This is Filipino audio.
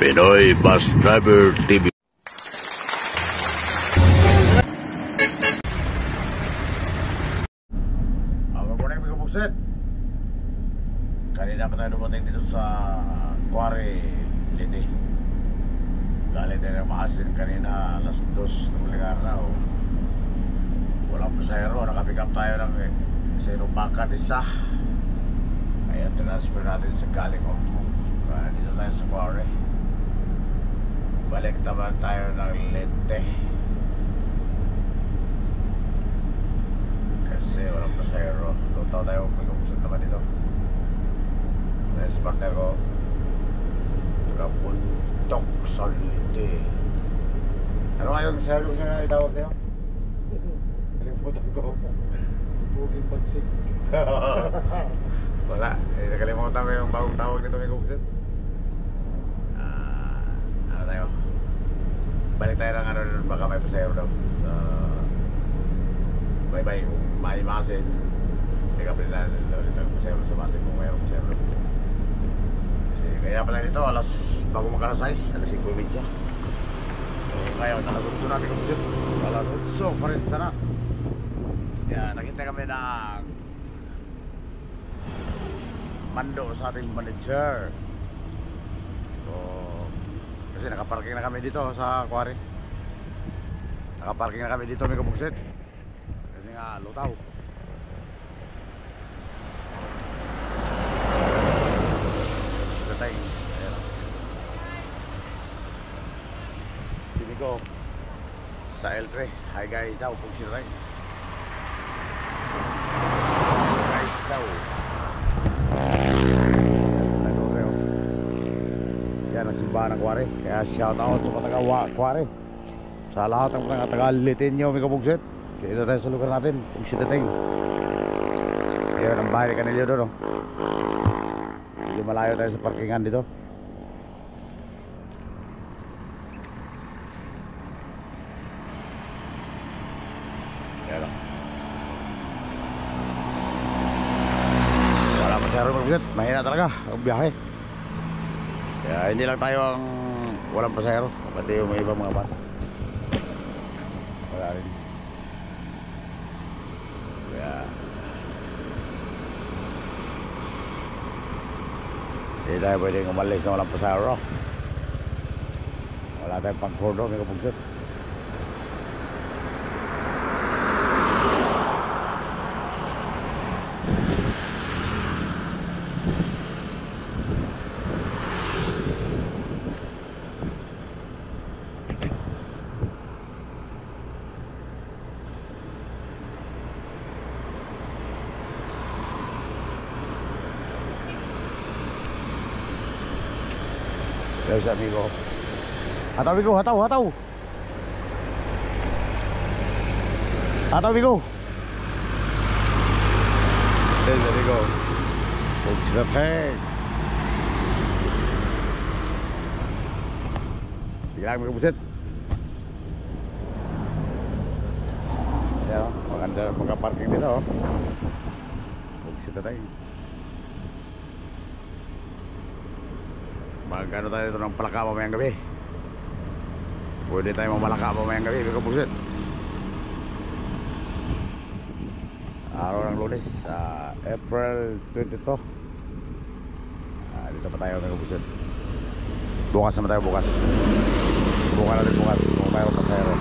Pinoy Bus Driver TV. Good morning mga kapugset. Kanina pa tayo dumating dito sa Quarry, Liti. Galing tayo ng maasin kanina alas 2 ng muling araw. Walang pasahero, nakapick up tayo ng Sinubakan isa. Kaya transfer natin sa galing Ombong. Dito tayo sa Quarry. Balik naman tayo ng Lente. Kasi walang pasahero. Lutaw tayo may kumusot naman dito. Kaya sa partner ko nakapuntok sa Lente. Ano kayong pasahero na itawag niyo? Kalimutan ko. Buging bagsik. Wala, nakalimutan ko yung bagong tawag nito may kumusot. Ano tayo? Balik tayo ng ano doon, baka may pasahero daw. Bye-bye, kung maimasin pick up rin natin ulit ang pasahero sa masin kung mayroong pasahero. Kasi kaya pala nito, bago magkalas 5, alas 5:30. So ngayon, nalagutso natin kung busit. Nalagutso, parinta na. Kaya nakita kami ng mando sa ating manager. So kasi nakaparking na kami dito sa Quarry. Nakaparking na kami dito may kabugsit. Kasi nga lutaw. Gatay. Ayan. Sini ko sa L3. Hi guys daw kung sino tayo. Guys daw. Yan ang simbahan ng Quarry. Kaya shout out sa mga taga-Quarry, sa lahat ng mga taga-Litin nyo may kabugsit. Dito tayo sa lugar natin kung sitating. Yan ang bahay ni Canelio doon, no? Hindi malayo tayo sa parkingan dito. Yan lang. Wala masyaro mag-visit. Mahina talaga ang biyahe. Kaya hindi lang tayo ang walang pasahero, pati yung may ibang mga bus wala rin. Kaya hindi tayo pwedeng umalis na walang pasahero. Wala tayong pang-cordo, may kapugsit. Guys, amigo. Hataw, amigo, hataw, hataw. Hataw, amigo. Guys, amigo. Huwag sila peg. Sige lang, amigo, busit. Ayan, maganda magka-parking dito, oh. Huwag sila tayo. Magkano tayo dito ng palaka mamayang gabi. Pwede tayo mamalaka mamayang gabi. May kabugsit. Araw ng Lunes, April 22. Dito pa tayo may kabugsit. Bukas naman tayo bukas. Subukan natin bukas kung mayroon pasahero.